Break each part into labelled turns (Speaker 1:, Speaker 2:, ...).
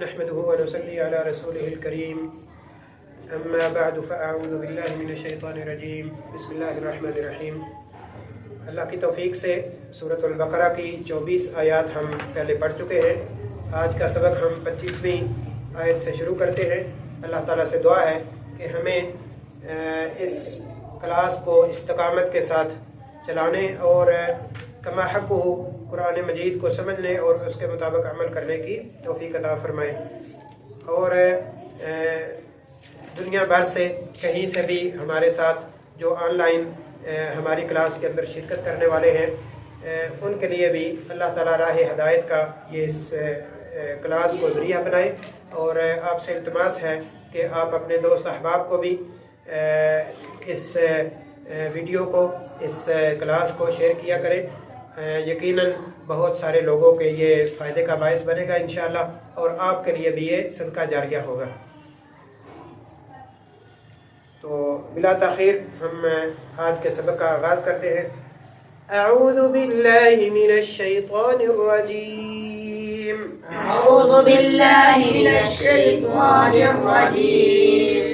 Speaker 1: نحمده ونصلي على رسوله الكريم اما بعد فاعوذ باللہ من الشیطان الرجیم بسم اللہ الرحمن الرحیم۔ اللہ کی توفیق سے سورۃ البقرہ کی 24 آیات ہم پہلے پڑھ چکے ہیں۔ آج کا سبق ہم 25ویں آیت سے شروع کرتے ہیں۔ اللہ تعالیٰ سے دعا ہے کہ ہمیں اس کلاس کو استقامت کے ساتھ چلانے اور کما حق ہو قرآن مجید کو سمجھنے اور اس کے مطابق عمل کرنے کی توفیق عطا فرمائے، اور دنیا بھر سے کہیں سے بھی ہمارے ساتھ جو آن لائن ہماری کلاس کے اندر شرکت کرنے والے ہیں ان کے لیے بھی اللہ تعالیٰ راہ ہدایت کا یہ اس کلاس کو ذریعہ بنائے، اور آپ سے التماس ہے کہ آپ اپنے دوست احباب کو بھی اس ویڈیو کو اس کلاس کو شیئر کیا کریں۔ یقیناً بہت سارے لوگوں کے یہ فائدے کا باعث بنے گا انشاءاللہ، اور آپ کے لیے بھی یہ صدقہ جاریہ ہوگا۔ تو بلا تاخیر ہم آج کے سبق کا آغاز کرتے ہیں۔ اعوذ باللہ من الشیطان الرجیم،
Speaker 2: اعوذ باللہ من الشیطان الرجیم،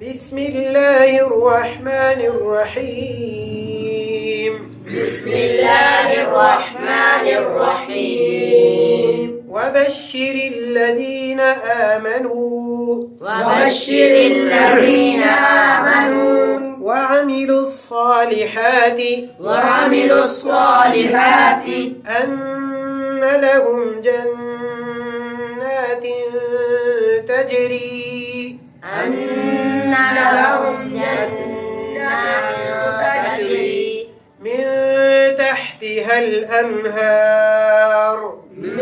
Speaker 1: بسم اللہ الرحمن الرحیم،
Speaker 2: بسم اللہ الرحمن الرحیم،
Speaker 1: وبشر الذین آمنوا
Speaker 2: وبشر الذین آمنوا
Speaker 1: وعملوا الصالحات
Speaker 2: وعملوا الصالحات
Speaker 1: أن لهم جنات تجري
Speaker 2: أن لهم جنات تجري
Speaker 1: من تحتها الأنهار
Speaker 2: من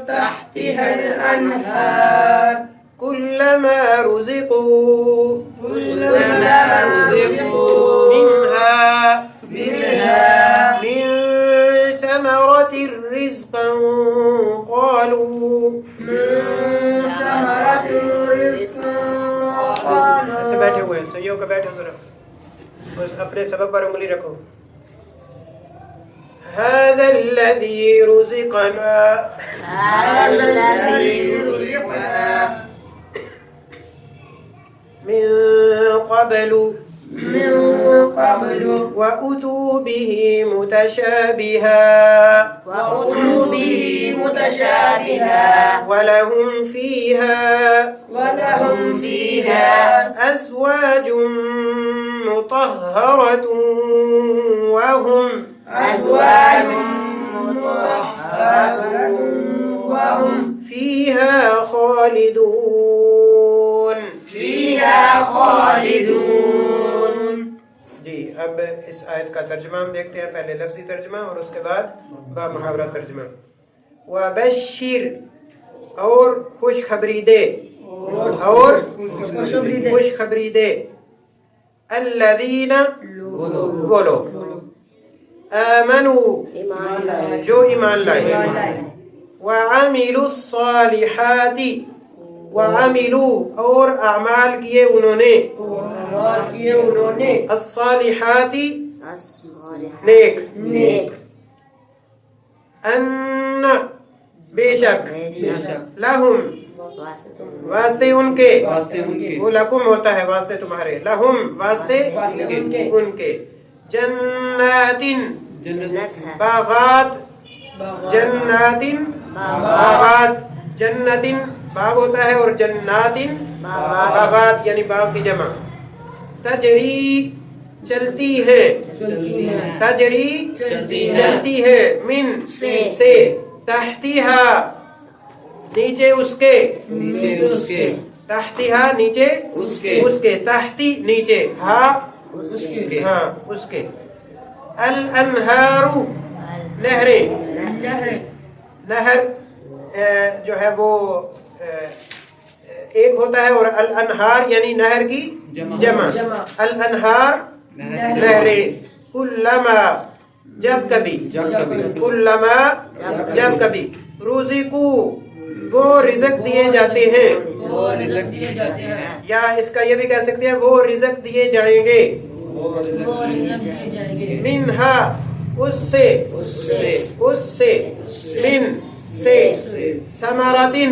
Speaker 2: تحتها الأنهار
Speaker 1: كلما رزقوا
Speaker 2: منها
Speaker 1: من ثمرة رزقا قالوا ایسے بیٹھے ہوئے ہیں، صحیح ہو کے بیٹھے ذرا، بس اپنے سبق پر انگلی رکھو۔ هذا الذي رزقنا من قبل وأتوا به متشابها ولهم فيها أزواج مطهرة وهم فيها خالدون جی اب اس آیت کا ترجمہ ہم دیکھتے ہیں، پہلے لفظی ترجمہ اور اس کے بعد با محاورہ ترجمہ۔ وبشر اور خوشخبری دے، اور خوشخبری دے، الذین وہ لوگ، آمنوا جو ایمان لائے، وعملوا الصالحات وعملوا اور اعمال کیے انہوں نے، الصالحات نیک، ان بے شک، لہم واسطے ان کے، وہ لکم ہوتا ہے واسطے تمہارے، لہم واسطے ان کے، جنات باغات، جنات باغات، جنت باغ ہوتا ہے اور جنات باغات یعنی باغ کی جمع، تجری چلتی ہے، تجری چلتی ہے، من سے، تحتیہا نیچے اس کے، تحتیہا نیچے اس کے، تحتی نیچے، ہاں اس کے، الانہار نہریں، نہر جو ہے وہ ایک ہوتا ہے، اور الانہار یعنی نہر کی جمع، الانہار نہریں، کلما جب کبھی، کلما جب کبھی، رزقو وہ رزق دیے جاتے ہیں، یا اس کا یہ بھی کہہ سکتے ہیں وہ رزق دیے جائیں گے، منہا اس سے، من سے، ثمراتن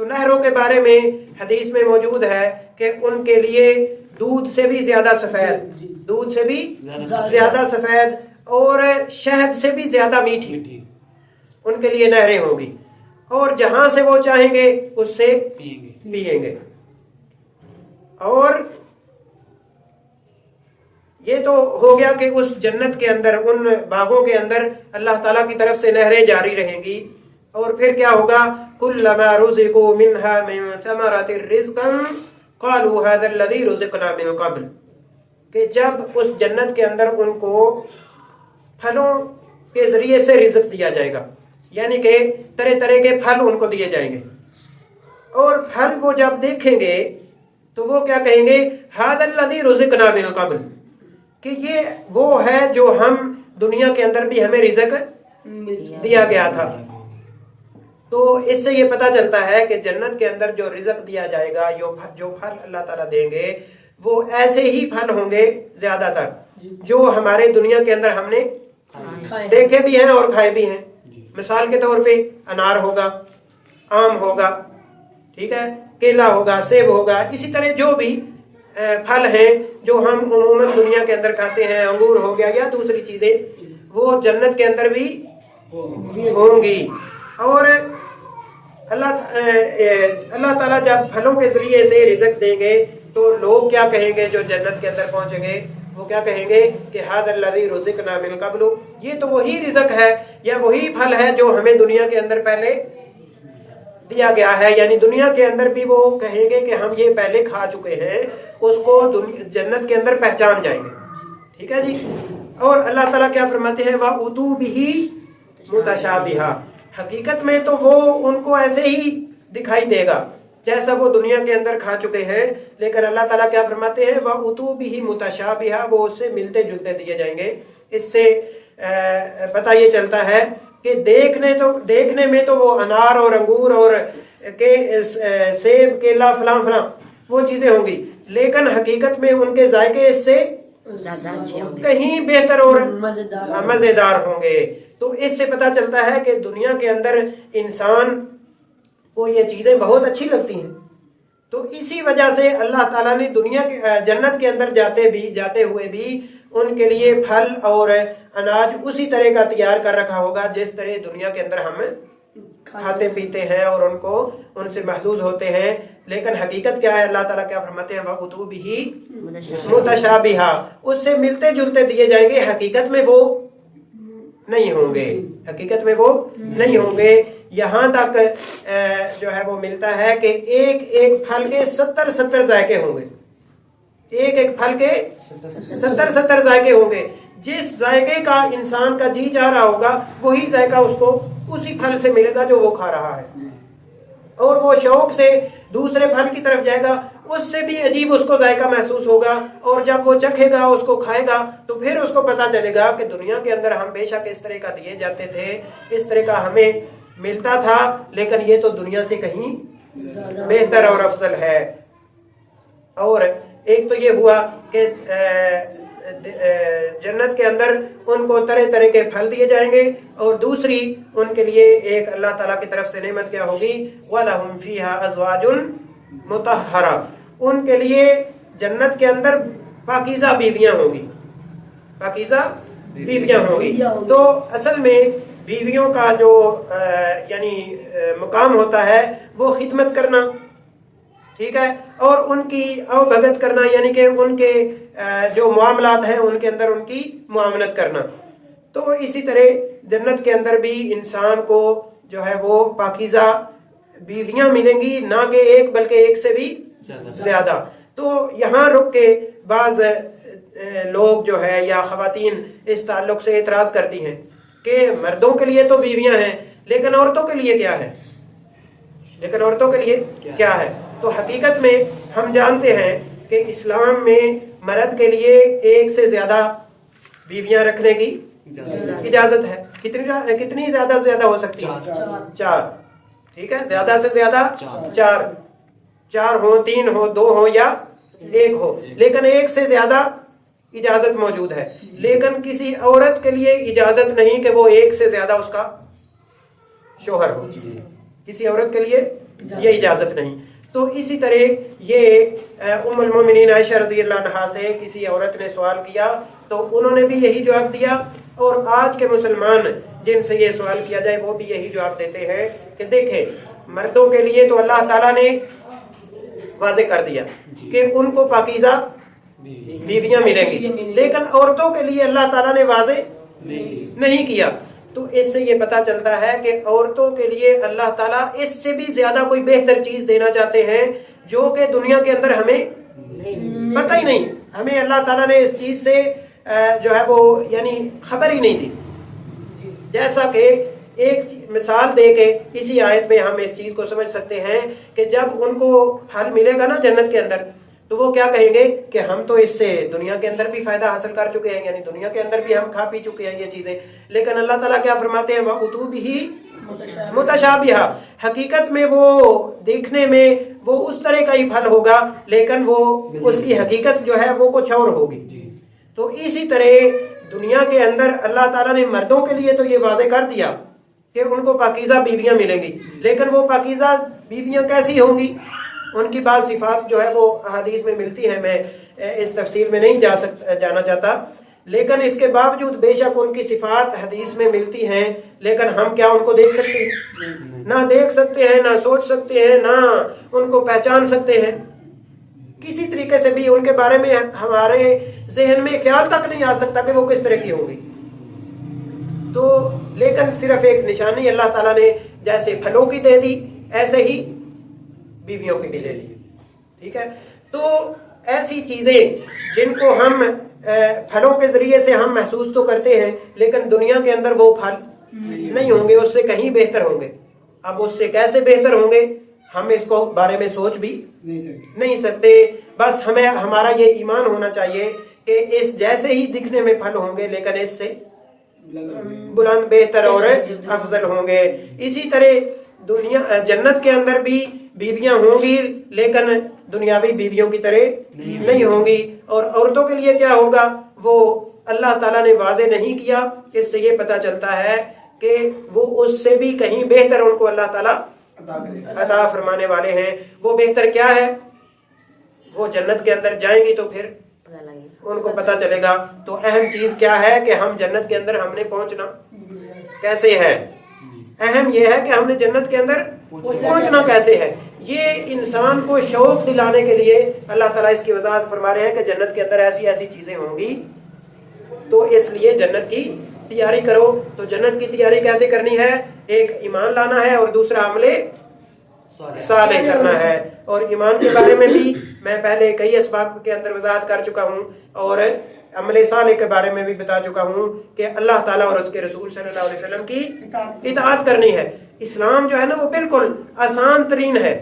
Speaker 1: تو نہروں کے بارے میں حدیث میں موجود ہے کہ ان کے لیے دودھ سے بھی زیادہ سفید، دودھ سے بھی زیادہ سفید اور شہد سے بھی زیادہ میٹھی ان کے لیے نہریں ہوں گی، اور جہاں سے وہ چاہیں گے اس سے پیئیں گے۔ اور یہ تو ہو گیا کہ اس جنت کے اندر، ان باغوں کے اندر اللہ تعالیٰ کی طرف سے نہریں جاری رہیں گی۔ اور پھر کیا ہوگا؟ کلما رزقوا منها من ثمرۃ رزقا قالوا هذا الذي رزقنا من قبل، کہ جب اس جنت کے اندر ان کو پھلوں کے ذریعے سے رزق دیا جائے گا، یعنی کہ طرح طرح کے پھل ان کو دیے جائیں گے، اور پھل وہ جب دیکھیں گے تو وہ کیا کہیں گے؟ هذا الذي رزقنا من قبل، کہ یہ وہ ہے جو ہم دنیا کے اندر بھی ہمیں رزق دیا گیا تھا۔ تو اس سے یہ پتہ چلتا ہے کہ جنت کے اندر جو رزق دیا جائے گا، جو پھل اللہ تعالیٰ دیں گے، وہ ایسے ہی پھل ہوں گے زیادہ تر جو ہمارے دنیا کے اندر ہم نے دیکھے بھی ہیں اور کھائے بھی ہیں۔ مثال کے طور پہ انار ہوگا، آم ہوگا، ٹھیک ہے، کیلا ہوگا، سیب ہوگا، اسی طرح جو بھی پھل ہیں جو ہم عموماً دنیا کے اندر کھاتے ہیں، انگور ہو گیا یا دوسری چیزیں، وہ جنت کے اندر بھی ہوں گی۔ اور اللہ تعالیٰ جب پھلوں کے ذریعے سے رزق دیں گے تو لوگ کیا کہیں گے؟ جو جنت کے اندر پہنچیں گے وہ کیا کہیں گے کہ هذا الذي رزقنا من قبل، یہ تو وہی رزق ہے یا وہی پھل ہے جو ہمیں دنیا کے اندر پہلے دیا گیا ہے۔ یعنی دنیا کے اندر بھی وہ کہیں گے کہ ہم یہ پہلے کھا چکے ہیں، اس کو جنت کے اندر پہچان جائیں گے، ٹھیک ہے جی۔ اور اللہ تعالیٰ کیا فرماتے ہیں؟ وَأُتُوا بِهِ مُتَشَابِهًا، حقیقت میں تو وہ ان کو ایسے ہی دکھائی دے گا جیسا وہ دنیا کے اندر کھا چکے ہیں، لیکن اللہ تعالیٰ کیا فرماتے ہیں؟ وَأُتُوا بِهِ مُتَشَابِهًا، وہ اس سے ملتے جلتے دیے جائیں گے۔ اس سے پتہ یہ چلتا ہے کہ دیکھنے میں تو وہ انار اور انگور اور سیب، کیلا، فلاں فلاں وہ چیزیں ہوں گی، لیکن حقیقت میں ان کے ذائقے اس سے کہیں بہتر اور مزیدار ہوں گے۔ تو اس سے پتہ چلتا ہے کہ دنیا کے اندر انسان کو یہ چیزیں بہت اچھی لگتی ہیں، تو اسی وجہ سے اللہ تعالیٰ نے دنیا کے جنت کے اندر جاتے ہوئے بھی ان کے لیے پھل اور اناج اسی طرح کا تیار کر رکھا ہوگا جس طرح دنیا کے اندر ہم کھاتے پیتے ہیں اور ان سے محظوظ ہوتے ہیں۔ لیکن حقیقت کیا ہے؟ اللہ تعالیٰ کیا فرماتے ہیں؟ وَأُتُوا بِهِ مُتَشَابِهًا، اس سے ملتے جلتے دیے جائیں گے، حقیقت میں وہ نہیں ہوں گے، حقیقت میں وہ نہیں ہوں گے۔ یہاں تک جو ہے وہ ملتا ہے کہ ایک ایک پھل کے 70 ذائقے ہوں گے، ایک ایک پھل کے 70 ذائقے ہوں گے۔ جس ذائقے کا انسان کا جی چاہ رہا ہوگا وہی ذائقہ اس کو اسی پھل سے ملے گا جو وہ کھا رہا ہے، اور وہ شوق سے دوسرے پھل کی طرف جائے گا، اس سے بھی عجیب اس کو ذائقہ محسوس ہوگا، اور جب وہ چکھے گا، اس کو کھائے گا، تو پھر اس کو پتہ چلے گا کہ دنیا کے اندر ہم بے شک اس طرح کا دیے جاتے تھے، اس طرح کا ہمیں ملتا تھا، لیکن یہ تو دنیا سے کہیں بہتر اور افضل ہے۔ اور ایک تو یہ ہوا کہ جنت کے اندر ان کو طرح طرح کے پھل دیے جائیں گے، اور دوسری ان کے لیے ایک اللہ تعالیٰ کی طرف سے نعمت کیا ہوگی؟ وَلَهُمْ فِيهَا أَزْوَاجٌ مُطَهَّرَةٌ، ان کے لیے جنت کے اندر پاکیزہ بیویاں ہوں گی، پاکیزہ بیویاں ہوں گی۔ تو اصل میں بیویوں کا جو یعنی مقام ہوتا ہے وہ خدمت کرنا، ٹھیک ہے، اور ان کی او بھگت کرنا، یعنی کہ ان کے جو معاملات ہیں ان کے اندر ان کی معاملت کرنا۔ تو اسی طرح جنت کے اندر بھی انسان کو جو ہے وہ پاکیزہ بیویاں ملیں گی، نہ کہ ایک بلکہ ایک سے بھی زیادہ۔ تو یہاں رک کے بعض لوگ جو ہے یا خواتین اس تعلق سے اعتراض کرتی ہیں کہ مردوں کے لیے تو بیویاں ہیں، لیکن عورتوں کے لیے کیا ہے؟ لیکن عورتوں کے لیے کیا ہے؟ تو حقیقت میں ہم جانتے ہیں کہ اسلام میں مرد کے لیے ایک سے زیادہ بیویاں رکھنے کی اجازت ہے۔ کتنی زیادہ ہو سکتی ہے؟ 4، ٹھیک ہے، زیادہ سے زیادہ 4 ہو، 3 ہو، 2 ہو یا 1 ہو، لیکن ایک سے زیادہ اجازت موجود ہے۔ لیکن کسی عورت کے لیے اجازت نہیں کہ وہ ایک سے زیادہ اس کا شوہر ہو، کسی عورت کے لیے یہ اجازت نہیں۔ تو اسی طرح یہ ام المومنین عائشہ رضی اللہ عنہا سے کسی عورت نے سوال کیا تو انہوں نے بھی یہی جواب دیا، اور آج کے مسلمان جن سے یہ سوال کیا جائے وہ بھی یہی جواب دیتے ہیں کہ دیکھیں مردوں کے لیے تو اللہ تعالیٰ نے واضح کر دیا کہ ان کو پاکیزہ بیویاں ملیں گی، لیکن عورتوں کے لیے اللہ تعالیٰ نے واضح نہیں کیا۔ تو اس سے یہ پتا چلتا ہے کہ عورتوں کے لیے اللہ تعالیٰ اس سے بھی زیادہ کوئی بہتر چیز دینا چاہتے ہیں جو کہ دنیا کے اندر ہمیں پتہ ہی نہیں، ہمیں اللہ تعالیٰ نے اس چیز سے جو ہے وہ یعنی خبر ہی نہیں دی۔ جیسا کہ ایک مثال دے کے اسی آیت میں ہم اس چیز کو سمجھ سکتے ہیں کہ جب ان کو پھل ملے گا نا جنت کے اندر تو وہ کیا کہیں گے کہ ہم تو اس سے دنیا کے اندر بھی فائدہ حاصل کر چکے ہیں، یعنی دنیا کے اندر بھی ہم کھا پی چکے ہیں یہ چیزیں، لیکن اللہ تعالیٰ کیا فرماتے ہیں وَأُتُوا بِهِ متشابہہ، حقیقت میں وہ دیکھنے میں وہ اس طرح کا ہی پھل ہوگا لیکن وہ اس کی حقیقت جو ہے وہ کچھ اور ہوگی۔ تو اسی طرح دنیا کے اندر اللہ تعالیٰ نے مردوں کے لیے تو یہ واضح کر دیا کہ ان کو پاکیزہ بیویاں ملیں گی، لیکن وہ پاکیزہ بیویاں کیسی ہوں گی، ان کی بعض صفات جو ہے وہ احادیث میں ملتی ہیں، میں اس تفصیل میں نہیں جانا چاہتا، لیکن اس کے باوجود بے شک ان کی صفات حدیث میں ملتی ہیں، لیکن ہم کیا ان کو دیکھ سکتے ہیں؟ نہ دیکھ سکتے ہیں، نہ سوچ سکتے ہیں، نہ ان کو پہچان سکتے ہیں، کسی طریقے سے بھی ان کے بارے میں ہمارے ذہن میں خیال تک نہیں آ سکتا کہ وہ کس طرح کی ہوگی۔ تو لیکن صرف ایک نشانی اللہ تعالیٰ نے جیسے پھلوں کی دے دی ایسے ہی بیویوں کی بھی دے دی، ٹھیک ہے۔ تو ایسی چیزیں جن کو ہم پھلوں کے ذریعے سے ہم محسوس تو کرتے ہیں لیکن دنیا کے اندر وہ پھل نہیں ہوں گے، اس سے کہیں بہتر ہوں گے۔ اب اس سے کیسے بہتر ہوں گے ہم اس کو بارے میں سوچ بھی نہیں سکتے، بس ہمیں ہمارا یہ ایمان ہونا چاہیے کہ اس جیسے ہی دکھنے میں پھل ہوں گے لیکن اس سے بلند بہتر اور افضل ہوں گے۔ اسی طرح جنت کے اندر بھی بیویاں ہوں گی لیکن دنیاوی بیویوں کی طرح نہیں ہوں گی، اور عورتوں کے لیے کیا ہوگا وہ اللہ تعالیٰ نے واضح نہیں کیا۔ اس سے یہ پتہ چلتا ہے کہ وہ اس سے بھی کہیں بہتر ان کو اللہ تعالیٰ عطا فرمانے والے ہیں۔ وہ بہتر کیا ہے؟ وہ جنت کے اندر جائیں گی تو پھر ان کو پتہ چلے گا۔ تو اہم چیز کیا ہے کہ ہم جنت کے اندر ہم نے پہنچنا کیسے ہے، اہم یہ ہے کہ ہم نے جنت کے اندر پہنچنا کیسے ہے۔ یہ انسان کو شوق دلانے کے لیے اللہ تعالیٰ اس کی وضاحت فرما رہے ہیں کہ جنت کے اندر ایسی ایسی چیزیں ہوں گی، تو اس لیے جنت کی تیاری کرو۔ تو جنت کی تیاری کیسے کرنی ہے؟ ایک ایمان لانا ہے اور دوسرا عمل صالح کرنا ہے۔ اور ایمان کے بارے میں بھی میں پہلے کئی اسباق کے اندر وضاحت کر چکا ہوں، اور عمل صالح کے بارے میں بھی بتا چکا ہوں کہ اللہ تعالیٰ اور اس کے رسول صلی اللہ علیہ وسلم کی اطاعت کرنی ہے۔ اسلام جو ہے نا وہ بالکل آسان ترین ہے،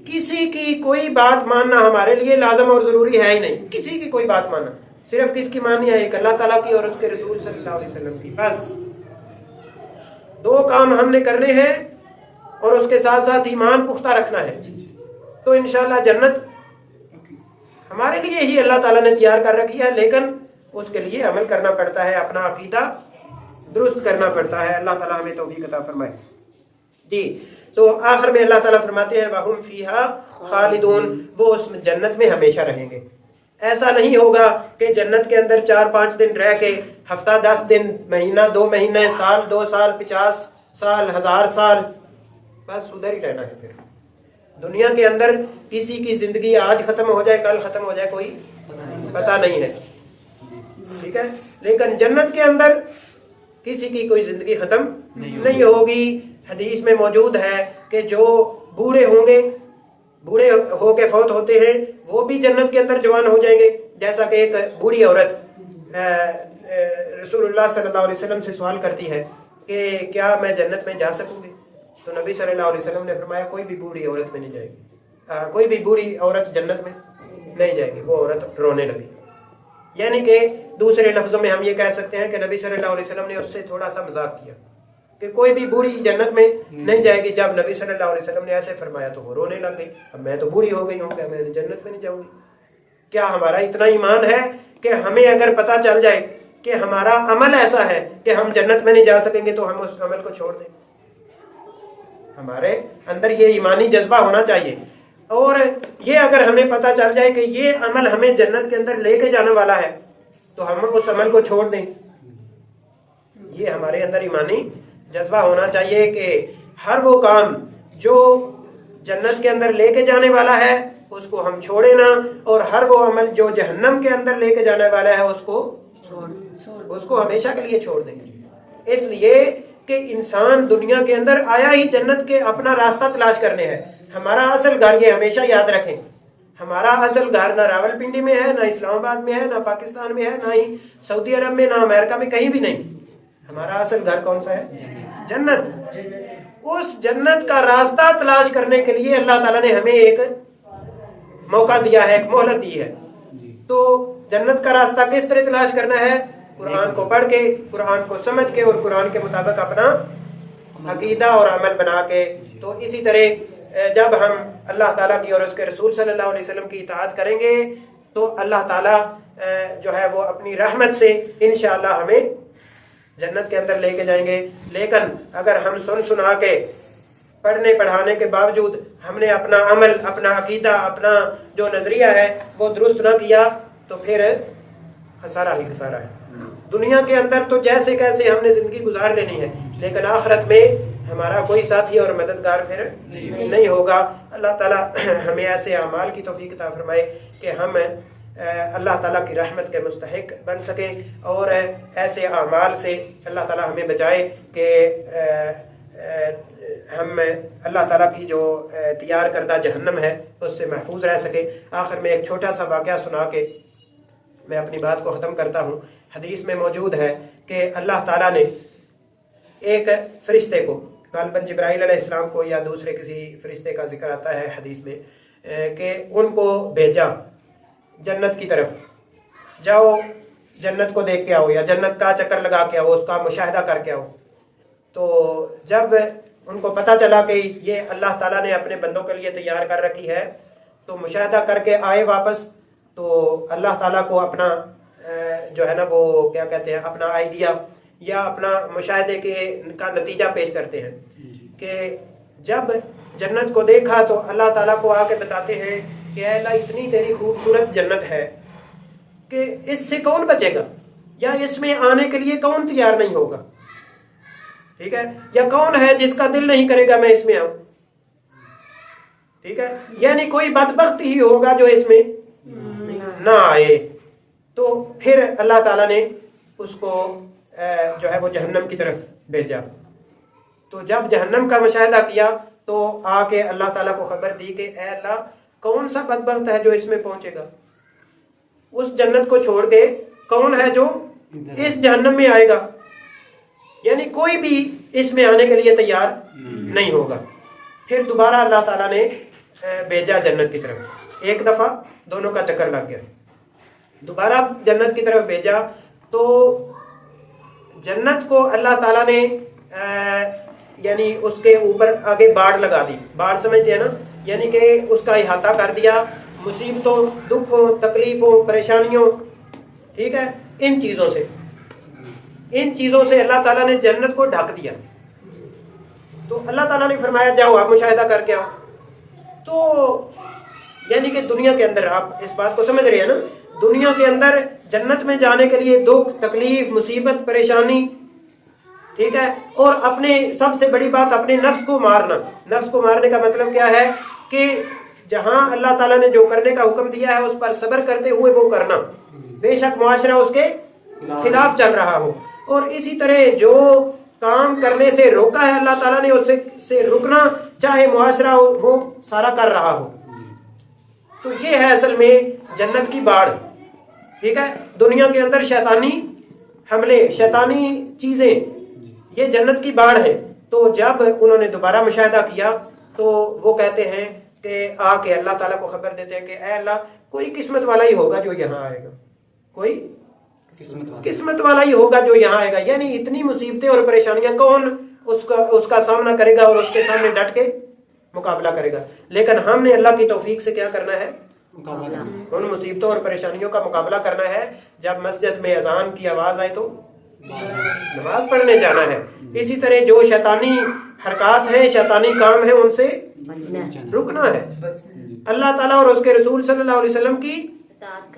Speaker 1: کسی کی کوئی بات ماننا ہمارے لیے لازم اور ضروری ہے ہی نہیں، کسی کی کوئی بات ماننا، صرف کس کی ماننی ہے؟ ایک اللہ تعالیٰ کی اور اس کے رسول صلی اللہ علیہ وسلم کی، بس دو کام ہم نے کرنے ہیں، اور اس کے ساتھ ساتھ ایمان پختہ رکھنا ہے۔ تو انشاءاللہ جنت ہمارے لیے ہی اللہ تعالیٰ نے تیار کر رکھی ہے، لیکن اس کے لیے عمل کرنا پڑتا ہے، اپنا عقیدہ درست کرنا پڑتا ہے۔ اللہ تعالیٰ ہمیں توفیق عطا فرمائے۔ جی، تو آخر میں اللہ تعالیٰ فرماتے ہیں وَهُمْ فِيهَا خَالِدُونَ، وہ اس جنت میں ہمیشہ رہیں گے۔ ایسا نہیں ہوگا کہ جنت کے اندر 4-5 دن رہ کے ہفتہ 10 دن، مہینہ 2 مہینے، سال 2 سال، 50 سال، 1000 سال، بس ادھر ہی رہنا ہے۔ پھر دنیا کے اندر کسی کی زندگی آج ختم ہو جائے کل ختم ہو جائے کوئی پتہ نہیں ہے، ٹھیک ہے، لیکن جنت کے اندر کسی کی کوئی زندگی ختم نہیں ہوگی۔ حدیث میں موجود ہے کہ جو بوڑھے ہوں گے، بوڑھے ہو کے فوت ہوتے ہیں، وہ بھی جنت کے اندر جوان ہو جائیں گے۔ جیسا کہ ایک بوڑھی عورت رسول اللہ صلی اللہ علیہ وسلم سے سوال کرتی ہے کہ کیا میں جنت میں جا سکوں گی؟ تو نبی صلی اللہ علیہ وسلم نے فرمایا کوئی بھی بوڑھی عورت میں نہیں جائے گی، کوئی بھی بوڑھی عورت جنت میں نہیں جائے گی۔ وہ عورت رونے لگی، یعنی کہ دوسرے لفظوں میں ہم یہ کہہ سکتے ہیں کہ نبی صلی اللہ علیہ وسلم نے اس سے تھوڑا سا مذاق کیا کہ کوئی بھی بوڑھی جنت میں نہیں جائے گی۔ جب نبی صلی اللہ علیہ وسلم نے ایسے فرمایا تو وہ رونے لگ گئی، اب میں تو بوڑھی ہو گئی ہوں، کہ میں جنت میں نہیں جاؤں گی۔ کیا ہمارا اتنا ایمان ہے کہ ہمیں اگر پتہ چل جائے کہ ہمارا عمل ایسا ہے کہ ہم جنت میں نہیں جا سکیں گے تو ہم اس عمل کو چھوڑ دیں؟ ہمارے اندر یہ ایمانی جذبہ ہونا چاہیے، اور یہ اگر ہمیں پتہ چل جائے کہ یہ عمل ہمیں جنت کے اندر لے کے جانے والا ہے تو ہم اس عمل کو چھوڑ دیں۔ یہ ہمارے اندر ایمانی جذبہ ہونا چاہیے کہ ہر وہ کام جو جنت کے اندر لے کے جانے والا ہے اس کو ہم چھوڑیں نہ، اور ہر وہ عمل جو جہنم کے اندر لے کے جانے والا ہے اس کو ہمیشہ کے لیے چھوڑ دیں۔ اس لیے کہ انسان دنیا کے اندر آیا ہی جنت کے اپنا راستہ تلاش کرنے ہے۔ ہمارا اصل گھر، یہ ہمیشہ یاد رکھیں، ہمارا اصل گھر نہ راول پنڈی میں ہے، نہ اسلام آباد میں ہے، نہ پاکستان میں ہے، نہ ہی سعودی عرب میں، نہ امریکہ میں، کہیں بھی نہیں۔ ہمارا اصل گھر کون سا ہے؟ جنت۔ اس جنت کا راستہ تلاش کرنے کے لیے اللہ تعالیٰ نے ہمیں ایک موقع دیا ہے، ایک مہلت دی ہے۔ تو جنت کا راستہ کس طرح تلاش کرنا ہے؟ قرآن کو پڑھ کے، قرآن کو سمجھ کے، اور قرآن کے مطابق اپنا عقیدہ اور عمل بنا کے۔ تو اسی طرح جب ہم اللہ تعالیٰ کی اور اس کے رسول صلی اللہ علیہ وسلم کی اطاعت کریں گے تو اللہ تعالیٰ جو ہے وہ اپنی رحمت سے انشاءاللہ ہمیں جنت کے اندر لے کے جائیں گے۔ لیکن اگر ہم سنا کے، پڑھنے پڑھانے کے باوجود ہم نے اپنا عمل، اپنا عقیدہ، اپنا جو نظریہ ہے وہ درست نہ کیا تو پھر خسارہ ہی خسارہ ہے۔ دنیا کے اندر تو جیسے کیسے ہم نے زندگی گزار لینی ہے، لیکن آخرت میں ہمارا کوئی ساتھی اور مددگار پھر نہیں ہوگا۔ اللہ تعالیٰ ہمیں ایسے اعمال کی توفیق عطا فرمائے کہ ہم اللہ تعالیٰ کی رحمت کے مستحق بن سکیں، اور ایسے اعمال سے اللہ تعالیٰ ہمیں بچائے کہ ہم اللہ تعالیٰ کی جو تیار کردہ جہنم ہے اس سے محفوظ رہ سکیں۔ آخر میں ایک چھوٹا سا واقعہ سنا کے میں اپنی بات کو ختم کرتا ہوں۔ حدیث میں موجود ہے کہ اللہ تعالیٰ نے ایک فرشتے کو، غالباً جبرائیل علیہ السلام کو یا دوسرے کسی فرشتے کا ذکر آتا ہے حدیث میں، کہ ان کو بھیجا جنت کی طرف، جاؤ جنت کو دیکھ کے آؤ، یا جنت کا چکر لگا کے آؤ، اس کا مشاہدہ کر کے آؤ۔ تو جب ان کو پتہ چلا کہ یہ اللہ تعالیٰ نے اپنے بندوں کے لیے تیار کر رکھی ہے تو مشاہدہ کر کے آئے واپس، تو اللہ تعالیٰ کو اپنا جو ہے نا وہ کیا کہتے ہیں، اپنا آئیڈیا یا اپنا مشاہدے کا نتیجہ پیش کرتے ہیں کہ جب جنت کو دیکھا تو اللہ تعالیٰ کو آ کے بتاتے ہیں کہ اے اللہ اتنی تیری خوبصورت جنت ہے کہ اس سے کون بچے گا، یا اس میں آنے کے لیے کون تیار نہیں ہوگا، ٹھیک ہے، یا کون ہے جس کا دل نہیں کرے گا میں اس میں آؤں، ٹھیک ہے، یعنی کوئی بدبخت ہی ہوگا جو اس میں نہ آئے۔ تو پھر اللہ تعالیٰ نے اس کو جو ہے وہ جہنم کی طرف بھیجا۔ تو جب جہنم کا مشاہدہ کیا تو آ کے اللہ تعالیٰ کو خبر دی کہ اے اللہ کون سا بدبخت ہے جو اس میں پہنچے گا، اس جنت کو چھوڑ کے کون ہے جو اس جہنم میں آئے گا، یعنی کوئی بھی اس میں آنے کے لیے تیار نہیں ہوگا۔ پھر دوبارہ اللہ تعالیٰ نے بھیجا جنت کی طرف، ایک دفعہ دونوں کا چکر لگ گیا، دوبارہ جنت کی طرف بھیجا تو جنت کو اللہ تعالیٰ نے یعنی اس کے اوپر آگے باڑ لگا دی، باڑ سمجھتے ہیں نا، یعنی کہ اس کا احاطہ کر دیا مصیبتوں، دکھوں، تکلیفوں، پریشانیوں، ٹھیک ہے، ان چیزوں سے اللہ تعالیٰ نے جنت کو ڈھک دیا۔ تو اللہ تعالیٰ نے فرمایا جاؤ آپ مشاہدہ کر کے آؤ۔ تو یعنی کہ دنیا کے اندر آپ اس بات کو سمجھ رہے ہیں نا، دنیا کے اندر جنت میں جانے کے لیے دکھ، تکلیف، مصیبت، پریشانی، ٹھیک ہے، اور اپنے سب سے بڑی بات اپنے نفس کو مارنا۔ نفس کو مارنے کا مطلب کیا ہے کہ جہاں اللہ تعالیٰ نے جو کرنے کا حکم دیا ہے اس پر صبر کرتے ہوئے وہ کرنا، بے شک معاشرہ اس کے خلاف چل رہا ہو، اور اسی طرح جو کام کرنے سے روکا ہے اللہ تعالیٰ نے اس سے رکنا، چاہے معاشرہ وہ سارا کر رہا ہو۔ تو یہ ہے اصل میں جنت کی باڑ، ٹھیک ہے، دنیا کے اندر شیطانی حملے، شیطانی چیزیں، یہ جنت کی باڑ ہے۔ تو جب انہوں نے دوبارہ مشاہدہ کیا تو وہ کہتے ہیں کہ آ کے اللہ تعالیٰ کو خبر دیتے ہیں کہ اے اللہ کوئی قسمت والا ہی ہوگا جو یہاں آئے گا، کوئی قسمت والا ہی ہوگا جو یہاں آئے گا، یعنی اتنی مصیبتیں اور پریشانیاں کون اس کا سامنا کرے گا اور اس کے سامنے ڈٹ کے مقابلہ کرے گا۔ لیکن ہم نے اللہ کی توفیق سے کیا کرنا ہے، ان مصیبتوں اور پریشانیوں کا مقابلہ کرنا ہے۔ جب مسجد میں اذان کی آواز آئے تو نماز پڑھنے جانا ہے۔ اسی طرح جو شیطانی حرکات ہیں، شیطانی کام ہیں، ان سے رکنا ہے، اللہ تعالیٰ اور اس کے رسول صلی اللہ علیہ وسلم کی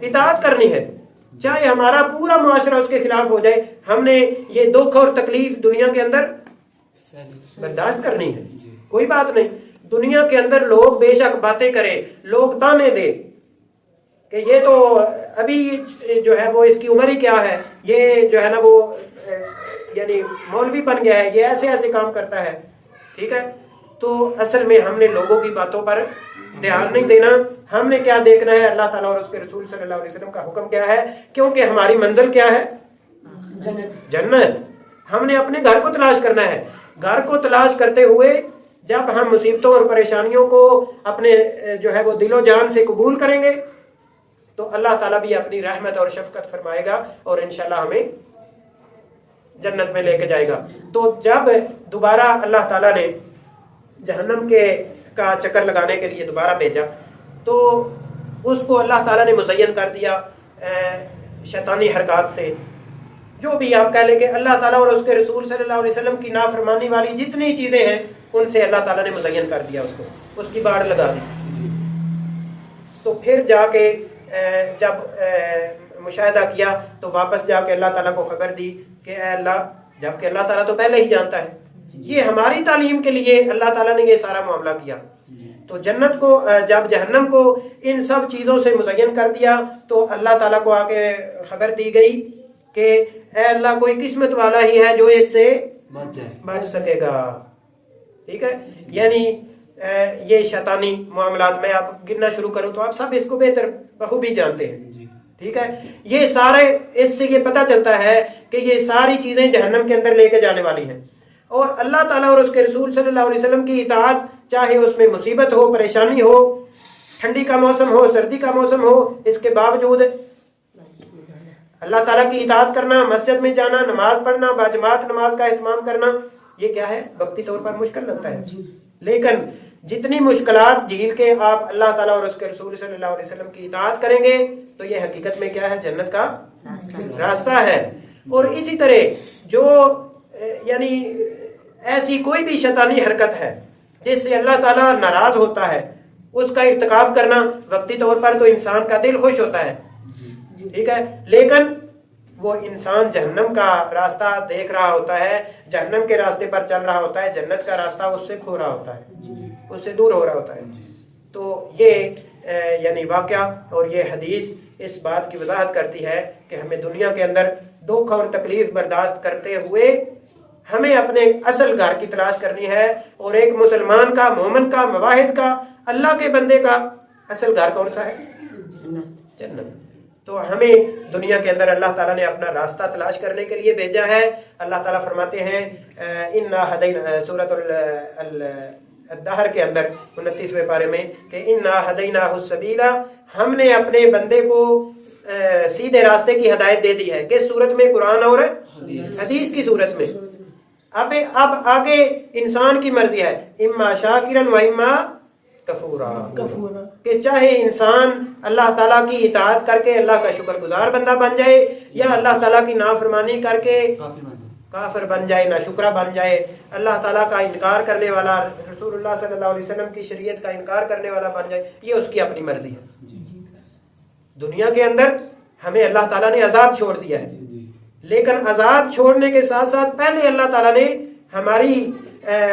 Speaker 1: اطاعت کرنی ہے، چاہے ہمارا پورا معاشرہ اس کے خلاف ہو جائے، ہم نے یہ دکھ اور تکلیف دنیا کے اندر برداشت کرنی ہے، کوئی بات نہیں۔ دنیا کے اندر لوگ بے شک باتیں کریں، لوگ تانے دے کہ یہ تو ابھی جو ہے وہ اس کی عمر ہی کیا ہے، یہ جو ہے نا وہ یعنی مولوی بن گیا ہے، یہ ایسے ایسے کام کرتا ہے، ٹھیک ہے۔ تو اصل میں ہم نے لوگوں کی باتوں پر دھیان نہیں دینا، ہم نے کیا دیکھنا ہے، اللہ تعالیٰ اور اس کے رسول صلی اللہ علیہ وسلم کا حکم کیا ہے، کیونکہ ہماری منزل کیا ہے، جنت۔ ہم نے اپنے گھر کو تلاش کرنا ہے، گھر کو تلاش کرتے ہوئے جب ہم مصیبتوں اور پریشانیوں کو اپنے جو ہے وہ دل و جان سے قبول کریں گے تو اللہ تعالیٰ بھی اپنی رحمت اور شفقت فرمائے گا اور انشاءاللہ ہمیں جنت میں لے کے جائے گا۔ تو جب دوبارہ اللہ تعالیٰ نے جہنم کا چکر لگانے کے لیے دوبارہ بھیجا تو اس کو اللہ تعالیٰ نے مزین کر دیا شیطانی حرکات سے، جو بھی آپ کہہ لیں کہ اللہ تعالیٰ اور اس کے رسول صلی اللہ علیہ وسلم کی نافرمانی والی جتنی چیزیں ہیں ان سے اللہ تعالیٰ نے مزین کر دیا، اس کو، اس کی باڑ لگا دی۔ تو پھر جا کے جب مشاہدہ کیا تو واپس جا کے اللہ تعالیٰ کو خبر دی کہ اے اللہ، جبکہ اللہ تعالیٰ تو پہلے ہی جانتا ہے، یہ ہماری تعلیم کے لیے اللہ تعالیٰ نے یہ سارا معاملہ کیا۔ تو جنت کو جب جہنم کو ان سب چیزوں سے مزین کر دیا تو اللہ تعالیٰ کو آ کے خبر دی گئی کہ اے اللہ، کوئی قسمت والا ہی ہے جو اس سے بچ سکے گا، ٹھیک ہے۔ یعنی یہ شیطانی معاملات میں آپ گرنا شروع کروں تو آپ سب اس کو بہتر بخوبی جانتے ہیں، ٹھیک ہے۔ یہ سارے، اس سے یہ پتہ چلتا ہے کہ یہ ساری چیزیں جہنم کے اندر لے کے جانے والی ہیں، اور اللہ تعالیٰ اور اس کے رسول صلی اللہ علیہ وسلم کی اطاعت، چاہے اس میں مصیبت ہو، پریشانی ہو، ٹھنڈی کا موسم ہو، سردی کا موسم ہو، اس کے باوجود اللہ تعالیٰ کی اطاعت کرنا، مسجد میں جانا، نماز پڑھنا، باجماعت نماز کا اہتمام کرنا، یہ کیا ہے، وقتی طور پر مشکل لگتا ہے، لیکن جتنی مشکلات جھیل کے آپ اللہ تعالیٰ اور اس کے رسول صلی اللہ علیہ وسلم کی اطاعت کریں گے تو یہ حقیقت میں کیا ہے، جنت کا راستہ ہے۔ اور اسی طرح جو یعنی ایسی کوئی بھی شیطانی حرکت ہے جس سے اللہ تعالیٰ ناراض ہوتا ہے، اس کا ارتکاب کرنا وقتی طور پر تو انسان کا دل خوش ہوتا ہے، ٹھیک ہے، لیکن وہ انسان جہنم کا راستہ دیکھ رہا ہوتا ہے، جہنم کے راستے پر چل رہا ہوتا ہے، جنت کا راستہ اس سے کھو رہا ہوتا ہے، اس سے دور ہو رہا ہوتا ہے۔ تو یہ یعنی واقعہ اور یہ حدیث اس بات کی وضاحت کرتی ہے کہ ہمیں دنیا کے اندر دکھ اور تکلیف برداشت کرتے ہوئے ہمیں اپنے اصل گھر کی تلاش کرنی ہے، اور ایک مسلمان کا، مومن کا، موحد کا، اللہ کے بندے کا اصل گھر کون سا ہے، جنت۔ تو ہمیں دنیا کے اندر اللہ تعالیٰ نے اپنا راستہ تلاش کرنے کے لیے بھیجا ہے۔ اللہ تعالیٰ فرماتے ہیں اِنَّا هَدَيْنَا سورۃ الدہر کے اندر 29ویں پارے میں کہ اِنَّا هَدَيْنَاهُ السَّبِيلَ، ہم نے اپنے بندے کو سیدھے راستے کی ہدایت دے دی ہے۔ کس صورت میں؟ قرآن اور حدیث کی صورت میں۔ اب آگے انسان کی مرضی ہے، اما شاکرا و اما کفورا، کہ چاہے انسان اللہ تعالیٰ کی اطاعت کر کے اللہ کا شکر گزار بندہ بن جائے، یا اللہ تعالیٰ کی نافرمانی کر کے کافر بن جائے، ناشکرا بن جائے، اللہ تعالیٰ کا انکار کرنے والا، رسول اللہ صلی اللہ علیہ وسلم کی شریعت کا انکار کرنے والا بن جائے، یہ اس کی اپنی مرضی ہے۔ دنیا کے اندر ہمیں اللہ تعالیٰ نے عذاب چھوڑ دیا ہے، لیکن عذاب چھوڑنے کے ساتھ ساتھ پہلے اللہ تعالیٰ نے ہماری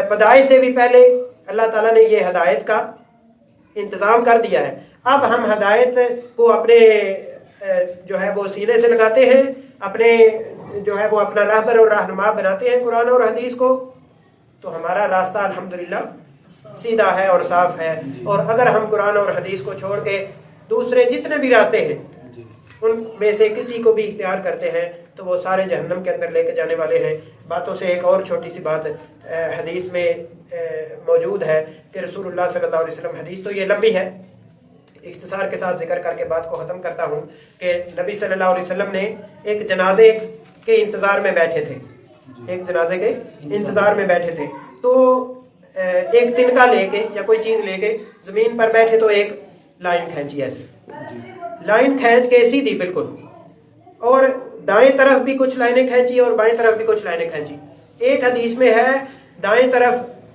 Speaker 1: پیدائش سے بھی پہلے اللہ تعالیٰ نے یہ ہدایت کا انتظام کر دیا ہے۔ اب ہم ہدایت کو اپنے جو ہے وہ سینے سے لگاتے ہیں، اپنے جو ہے وہ اپنا راہبر اور رہنما بناتے ہیں قرآن اور حدیث کو، تو ہمارا راستہ الحمدللہ سیدھا ہے اور صاف ہے۔ اور اگر ہم قرآن اور حدیث کو چھوڑ کے دوسرے جتنے بھی راستے ہیں ان میں سے کسی کو بھی اختیار کرتے ہیں تو وہ سارے جہنم کے اندر لے کے جانے والے ہیں۔ باتوں سے ایک اور چھوٹی سی بات حدیث میں موجود ہے کہ رسول اللہ صلی اللہ علیہ وسلم، حدیث تو یہ لمبی ہے، اختصار کے ساتھ ذکر کر کے بات کو ختم کرتا ہوں، کہ نبی صلی اللہ علیہ وسلم نے ایک جنازے کے انتظار میں بیٹھے تھے، ایک جنازے کے انتظار میں بیٹھے تھے، تو ایک تنکا لے کے یا کوئی چیز لے کے زمین پر بیٹھے تو ایک لائن کھینچی، ایسے لائن کھینچ کے سیدھی بالکل، اور دائیں طرف بھی کچھ لائنیں کھینچی اور بائیں طرف بھی کچھ لائنیں کھینچی۔ ایک حدیث میں ہے دائیں طرف